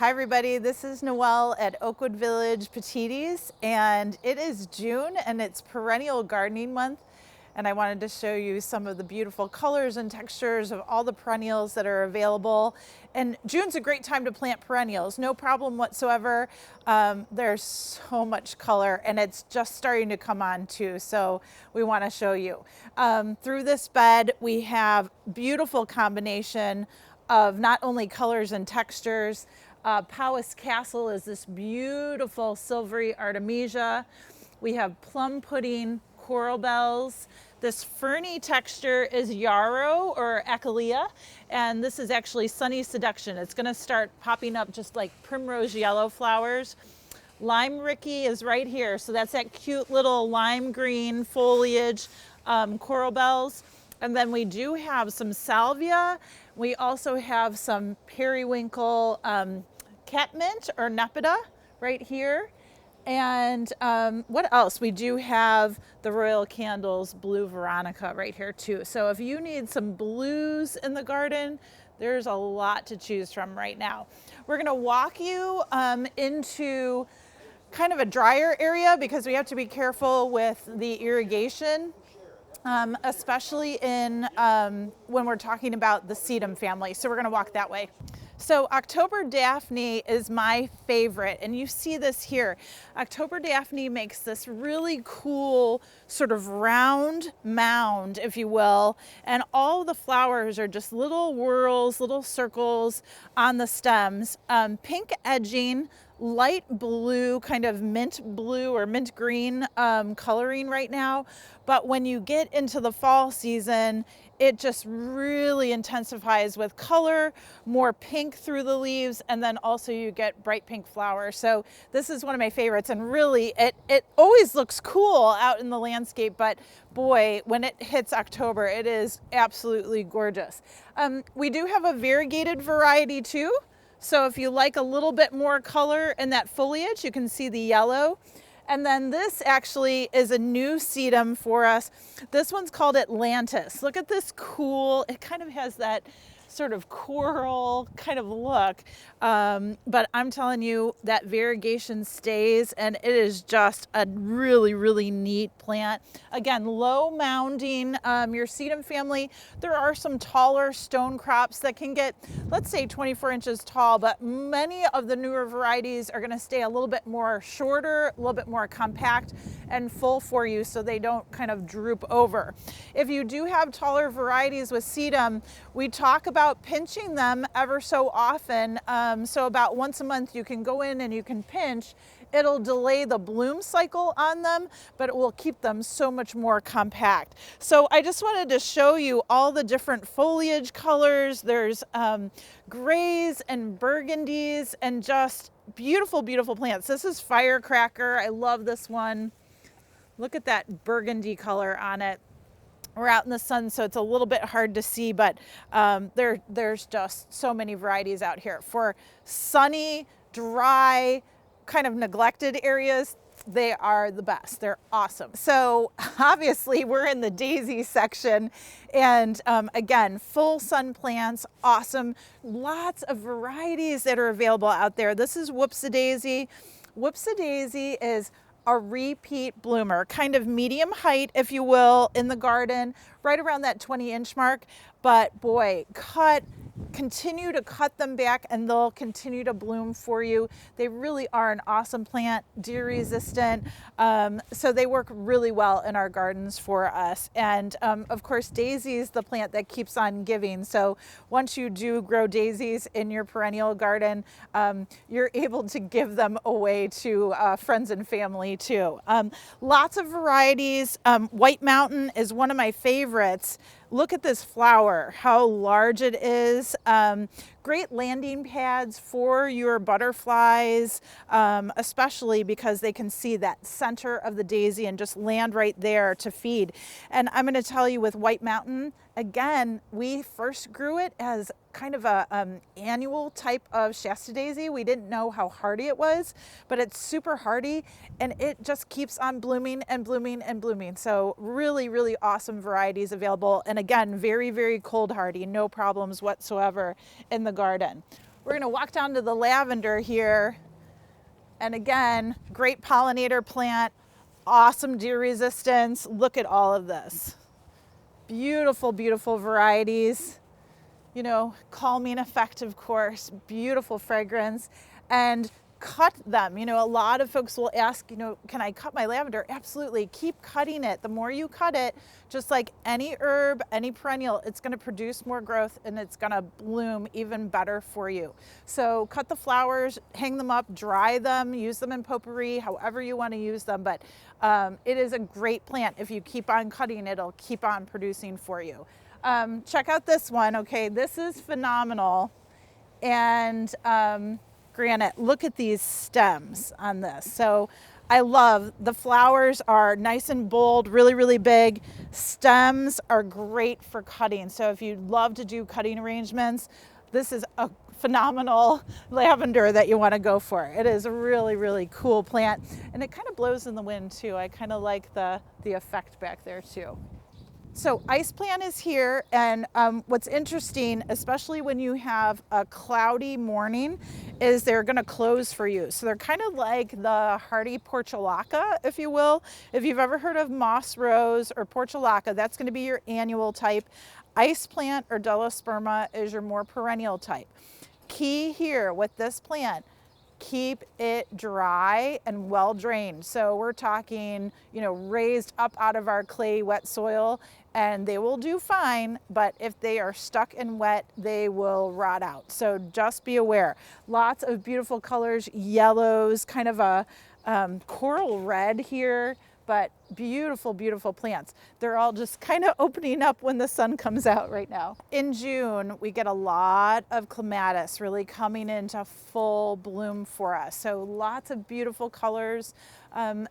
Hi everybody, this is Noelle at Oakwood Village Petitti's, and it is June and it's perennial gardening month, and I wanted to show you some of the beautiful colors and textures of all the perennials that are available. And June's a great time to plant perennials, no problem whatsoever. There's so much color and it's just starting to come on too, so we want to show you. Through this bed we have beautiful combination of not only colors and textures. Powys Castle is this beautiful silvery artemisia. We have plum pudding, coral bells. This ferny texture is yarrow or echolea, and this is actually sunny seduction. It's going to start popping up just like primrose yellow flowers. Lime Ricky is right here, so that's that cute little lime green foliage, coral bells. And then we do have some salvia. We also have some periwinkle catmint or nepeta right here. And what else? We do have the Royal Candles Blue Veronica right here too. So if you need some blues in the garden, there's a lot to choose from right now. We're gonna walk you into kind of a drier area because we have to be careful with the irrigation. Especially in when we're talking about the sedum family. So we're going to walk that way. So October Daphne is my favorite, and you see this here. October Daphne makes this really cool sort of round mound, if you will, and all the flowers are just little whorls, little circles on the stems. Pink edging, light blue, kind of mint blue or mint green coloring right now. But when you get into the fall season, it just really intensifies with color, more pink through the leaves, and then also you get bright pink flowers. So this is one of my favorites, and really it always looks cool out in the landscape, but boy, when it hits October, it is absolutely gorgeous. We do have a variegated variety too. So if you like a little bit more color in that foliage, you can see the yellow. And then this actually is a new sedum for us. This one's called Atlantis. Look at this cool, it kind of has that sort of coral kind of look. But I'm telling you, that variegation stays, and it is just a really, really neat plant. Again, low mounding, your sedum family. There are some taller stone crops that can get, let's say 24 inches tall, but many of the newer varieties are gonna stay a little bit more shorter, a little bit more compact and full for you so they don't kind of droop over. If you do have taller varieties with sedum, we talk about pinching them ever so often. So about once a month you can go in and you can pinch. It'll delay the bloom cycle on them, but it will keep them so much more compact. So I just wanted to show you all the different foliage colors. There's grays and burgundies and just beautiful, beautiful plants. This is Firecracker. I love this one. Look at that burgundy color on it. We're out in the sun, so it's a little bit hard to see, but there's just so many varieties out here. For sunny, dry, kind of neglected areas, they are the best. They're awesome. So obviously we're in the daisy section, and again, full sun plants, awesome. Lots of varieties that are available out there. This is Whoopsi-Daisy. Whoopsi-Daisy is a repeat bloomer, kind of medium height, if you will, in the garden, right around that 20-inch mark. But boy, continue to cut them back and they'll continue to bloom for you. They really are an awesome plant, deer resistant. So they work really well in our gardens for us. And of course, daisy is the plant that keeps on giving. So once you do grow daisies in your perennial garden, you're able to give them away to friends and family too. Lots of varieties. White Mountain is one of my favorites. Look at this flower, how large it is. Great landing pads for your butterflies, especially because they can see that center of the daisy and just land right there to feed. And I'm going to tell you, with White Mountain, again, we first grew it as kind of a annual type of Shasta daisy. We didn't know how hardy it was, but it's super hardy and it just keeps on blooming and blooming and blooming. So really, really awesome varieties available. And again, very, very cold hardy, no problems whatsoever in the garden. We're gonna walk down to the lavender here. And again, great pollinator plant, awesome deer resistance. Look at all of this. Beautiful, beautiful varieties. You know, calming effect, of course, beautiful fragrance. And cut them. You know, a lot of folks will ask, you know, can I cut my lavender? Absolutely. Keep cutting it. The more you cut it, just like any herb, any perennial, it's going to produce more growth and it's going to bloom even better for you. So cut the flowers, hang them up, dry them, use them in potpourri, however you want to use them. But it is a great plant. If you keep on cutting, it'll keep on producing for you. Check out this one. Okay, this is phenomenal. And granite, look at these stems on this. So I love the flowers are nice and bold, really, really big. Stems are great for cutting. So if you love to do cutting arrangements, this is a phenomenal lavender that you want to go for. It is a really, really cool plant. And it kind of blows in the wind too. I kind of like the effect back there too. So ice plant is here, and what's interesting, especially when you have a cloudy morning, is they're going to close for you. So they're kind of like the hardy portulaca, if you will. If you've ever heard of moss rose or portulaca, that's going to be your annual type. Ice plant or Delosperma is your more perennial type. Key here with this plant, keep it dry and well drained. So we're talking, you know, raised up out of our clay wet soil, and they will do fine, but if they are stuck in wet, they will rot out. So just be aware. Lots of beautiful colors, yellows, kind of a coral red here, but beautiful, beautiful plants. They're all just kind of opening up when the sun comes out right now. In June, we get a lot of clematis really coming into full bloom for us. So lots of beautiful colors.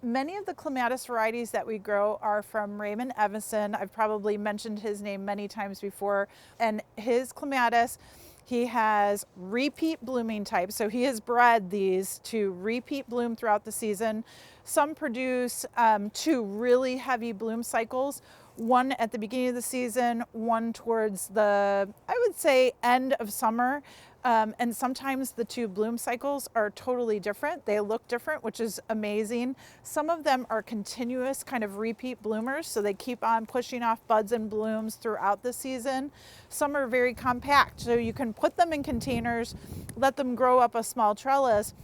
Many of the clematis varieties that we grow are from Raymond Evison. I've probably mentioned his name many times before. And his clematis, he has repeat blooming types. So he has bred these to repeat bloom throughout the season. Some produce 2 really heavy bloom cycles, one at the beginning of the season, one towards the, I would say, end of summer. And sometimes the 2 bloom cycles are totally different. They look different, which is amazing. Some of them are continuous kind of repeat bloomers, so they keep on pushing off buds and blooms throughout the season. Some are very compact, so you can put them in containers, let them grow up a small trellis.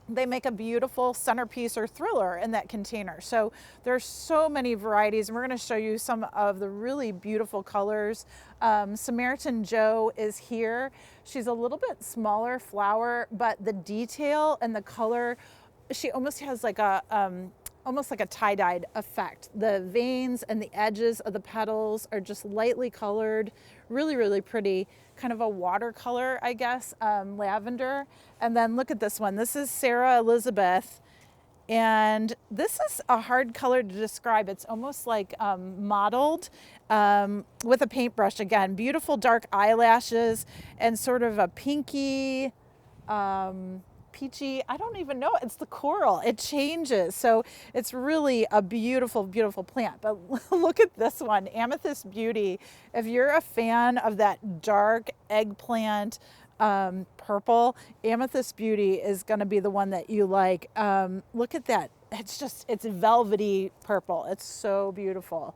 They make a beautiful centerpiece or thriller in that container. So there's so many varieties, and we're going to show you some of the really beautiful colors. Samaritan Joe is here. She's a little bit smaller flower, but the detail and the color, she almost has like a almost like a tie-dyed effect. The veins and the edges of the petals are just lightly colored, really, really pretty, kind of a watercolor, I guess, lavender. And then look at this one. This is Sara Elizabeth. And this is a hard color to describe. It's almost like mottled with a paintbrush again. Beautiful dark eyelashes and sort of a pinky, peachy, I don't even know, it's the coral. It changes. So it's really a beautiful, beautiful plant. But look at this one, Amethyst Beauty. If you're a fan of that dark eggplant, purple, Amethyst Beauty is going to be the one that you like. Look at that. It's velvety purple. It's so beautiful.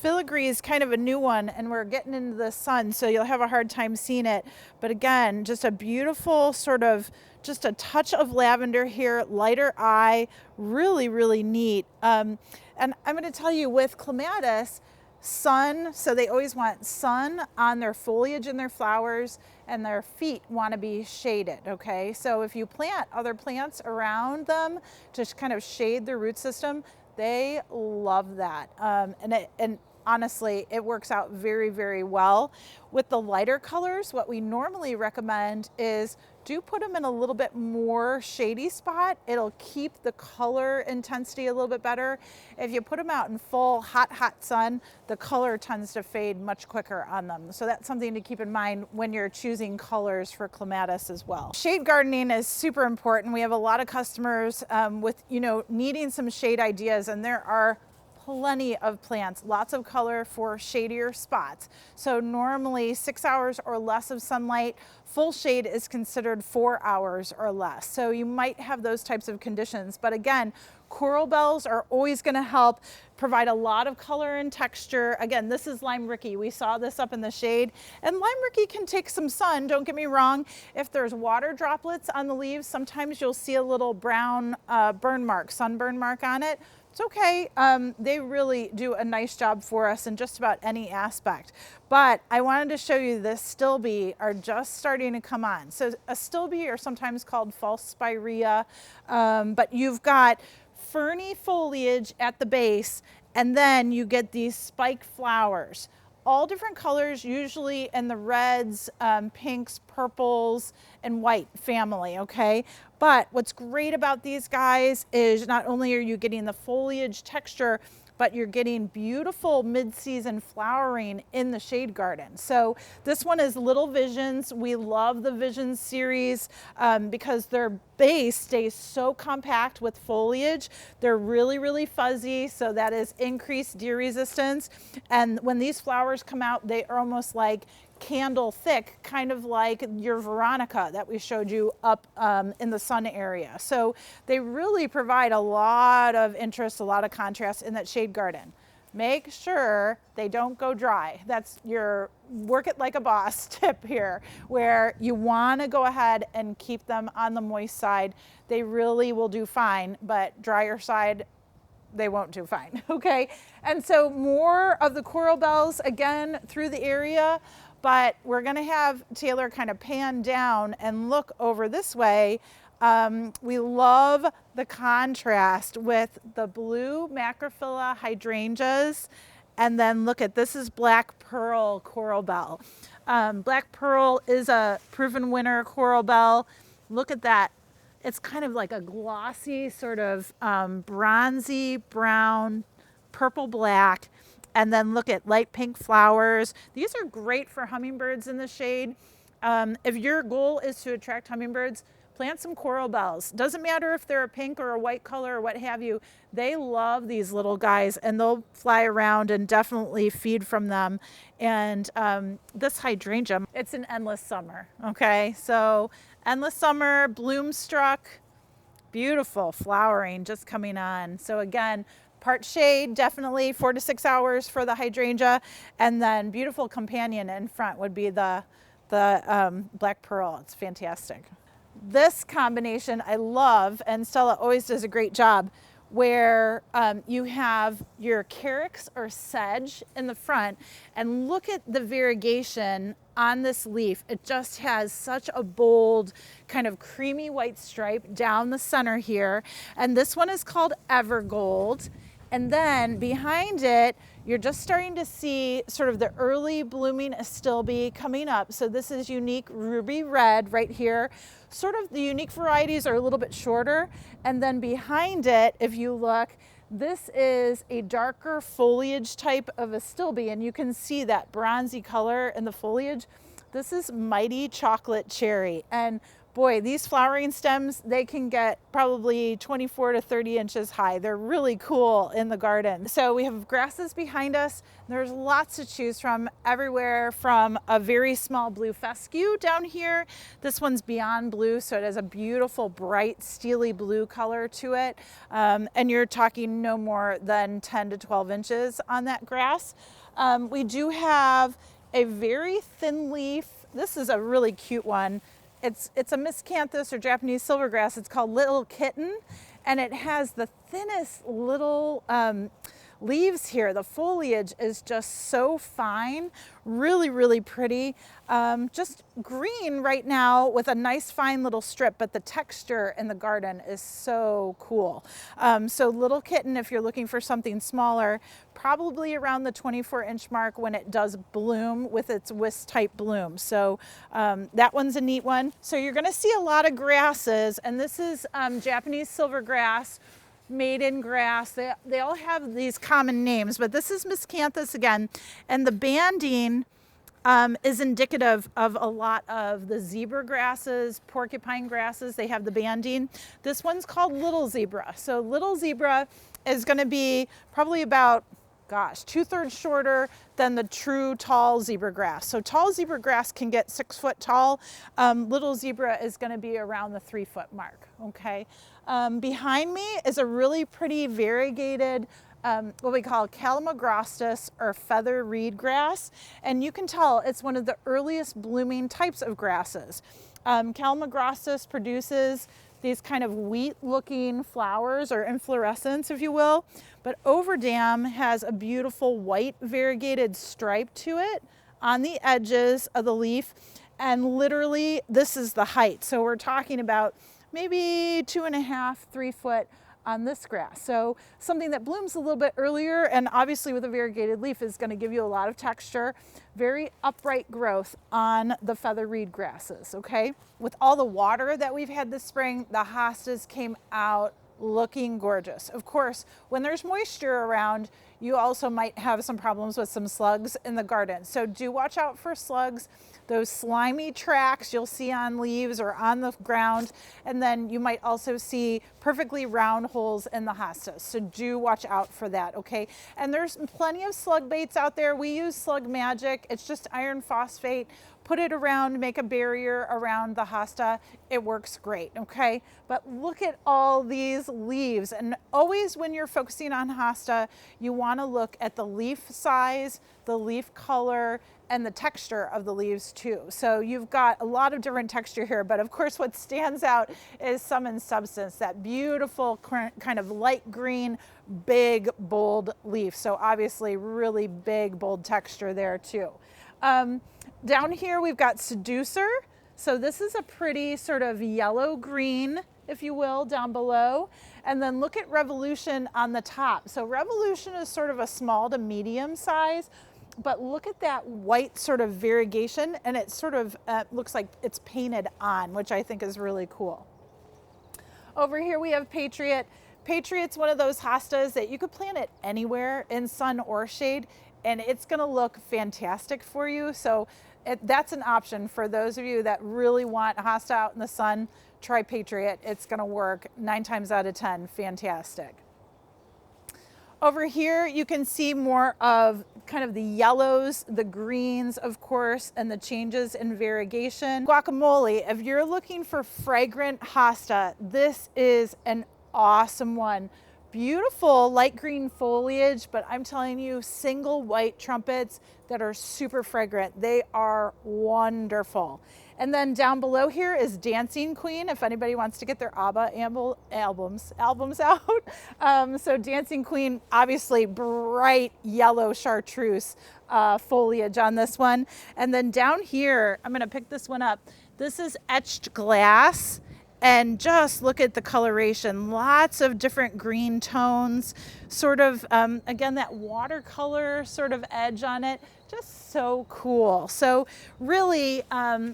Filigree is kind of a new one, and we're getting into the sun, so you'll have a hard time seeing it. But again, just a beautiful sort of, just a touch of lavender here, lighter eye, really, really neat. And I'm going to tell you with clematis, sun, so they always want sun on their foliage and their flowers, and their feet want to be shaded, okay? So if you plant other plants around them to kind of shade their root system, they love that. And honestly, it works out very, very well. With the lighter colors, what we normally recommend is do put them in a little bit more shady spot. It'll keep the color intensity a little bit better. If you put them out in full hot, hot sun, the color tends to fade much quicker on them. So that's something to keep in mind when you're choosing colors for clematis as well. Shade gardening is super important. We have a lot of customers with, needing some shade ideas, and there are plenty of plants, lots of color for shadier spots. So normally 6 hours or less of sunlight full shade is considered 4 hours or less. So you might have those types of conditions. But again, coral bells are always going to help provide a lot of color and texture. Again, this is lime ricky. We saw this up in the shade, and lime ricky can take some sun, don't get me wrong. If there's water droplets on the leaves, sometimes you'll see a little brown burn mark, sunburn mark on it. It's okay. They really do a nice job for us in just about any aspect. But I wanted to show you the stilbe are just starting to come on. So a stilbe are sometimes called false spirea, but you've got ferny foliage at the base, and then you get these spike flowers. All different colors, usually in the reds, pinks, purples, and white family, okay? But what's great about these guys is not only are you getting the foliage texture, but you're getting beautiful mid-season flowering in the shade garden. So this one is Little Visions. We love the Visions series because their base stays so compact with foliage. They're really, really fuzzy, so that is increased deer resistance. And when these flowers come out, they are almost like candle thick, kind of like your Veronica that we showed you up in the sun area. So they really provide a lot of interest, a lot of contrast in that shade garden. Make sure they don't go dry. That's your work it like a boss tip here, where you want to go ahead and keep them on the moist side. They really will do fine, but drier side, they won't do fine, okay? And so more of the coral bells again through the area, but we're gonna have Taylor kind of pan down and look over this way. We love the contrast with the blue macrophylla hydrangeas, and then look at this is black pearl coral bell. Black pearl is a proven winner coral bell. Look at that. It's kind of like a glossy sort of bronzy brown, purple black. And then look at light pink flowers. These are great for hummingbirds in the shade. If your goal is to attract hummingbirds, plant some coral bells. Doesn't matter if they're a pink or a white color or what have you. They love these little guys, and they'll fly around and definitely feed from them. And this hydrangea, it's an endless summer, okay? So endless summer, bloom struck, beautiful flowering just coming on. So again, part shade, definitely 4 to 6 hours for the hydrangea, and then beautiful companion in front would be the black pearl. It's fantastic. This combination I love, and Stella always does a great job, where you have your carex or sedge in the front, and look at the variegation on this leaf. It just has such a bold kind of creamy white stripe down the center here, and this one is called Evergold. And then behind it, you're just starting to see sort of the early blooming astilbe coming up. So this is unique ruby red right here. Sort of the unique varieties are a little bit shorter. And then behind it, if you look, this is a darker foliage type of astilbe, and you can see that bronzy color in the foliage. This is Mighty Chocolate Cherry. And boy, these flowering stems, they can get probably 24 to 30 inches high. They're really cool in the garden. So we have grasses behind us. There's lots to choose from everywhere, from a very small blue fescue down here. This one's beyond blue, so it has a beautiful, bright, steely blue color to it. And you're talking no more than 10 to 12 inches on that grass. We do have a very thin leaf. This is a really cute one. It's a miscanthus or Japanese silvergrass. It's called Little Kitten, and it has the thinnest little leaves here. The foliage is just so fine, really, really pretty. Just green right now with a nice fine little strip, but the texture in the garden is so cool. So Little Kitten, if you're looking for something smaller, probably around the 24-inch mark when it does bloom with its wisp type bloom. So that one's a neat one. So you're gonna see a lot of grasses, and this is Japanese silvergrass, maiden grass. They all have these common names, but this is miscanthus again. And the banding is indicative of a lot of the zebra grasses, porcupine grasses. They have the banding. This one's called Little Zebra. So Little Zebra is going to be probably about gosh, 2/3 shorter than the true tall zebra grass. So tall zebra grass can get 6 foot tall. Little zebra is going to be around the 3 foot mark. Okay. Behind me is a really pretty variegated what we call Calamagrostis or feather reed grass. And you can tell it's one of the earliest blooming types of grasses. Calamagrostis produces these kind of wheat-looking flowers or inflorescence, if you will. But Overdam has a beautiful white variegated stripe to it on the edges of the leaf. And literally, this is the height. So we're talking about maybe 2.5, 3 foot on this grass. So something that blooms a little bit earlier, and obviously with a variegated leaf is going to give you a lot of texture, very upright growth on the feather reed grasses, okay? With all the water that we've had this spring, the hostas came out looking gorgeous. Of course, when there's moisture around, you also might have some problems with some slugs in the garden. So do watch out for slugs, those slimy tracks you'll see on leaves or on the ground. And then you might also see perfectly round holes in the hostas. So do watch out for that, okay? And there's plenty of slug baits out there. We use Slug Magic. It's just iron phosphate. Put it around, make a barrier around the hosta. It works great, okay? But look at all these leaves. And always when you're focusing on hosta, you wanna look at the leaf size, the leaf color, and the texture of the leaves too. So you've got a lot of different texture here, but of course what stands out is sum and substance, that beautiful kind of light green, big, bold leaf. So obviously really big, bold texture there too. Down here we've got Seducer. So this is a pretty sort of yellow green, if you will, down below. And then look at Revolution on the top. So Revolution is sort of a small to medium size, but look at that white sort of variegation, and it sort of looks like it's painted on, which I think is really cool. Over here we have Patriot. Patriot's one of those hostas that you could plant it anywhere in sun or shade, and it's gonna look fantastic for you. So that's an option for those of you that really want a hosta out in the sun. Try Patriot. It's gonna work 9 times out of 10, fantastic. Over here, you can see more of kind of the yellows, the greens, of course, and the changes in variegation. Guacamole, if you're looking for fragrant hosta, this is an awesome one. Beautiful light green foliage, but I'm telling you, single white trumpets that are super fragrant. They are wonderful. And then down below here is Dancing Queen, if anybody wants to get their ABBA albums out. So Dancing Queen, obviously bright yellow chartreuse foliage on this one. And then down here, I'm gonna pick this one up. This is Etched Glass. And just look at the coloration, lots of different green tones, sort of, again, that watercolor sort of edge on it, just so cool. So really,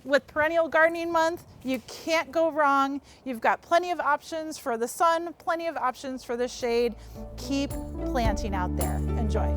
with Perennial Gardening Month, you can't go wrong. You've got plenty of options for the sun, plenty of options for the shade. Keep planting out there. Enjoy.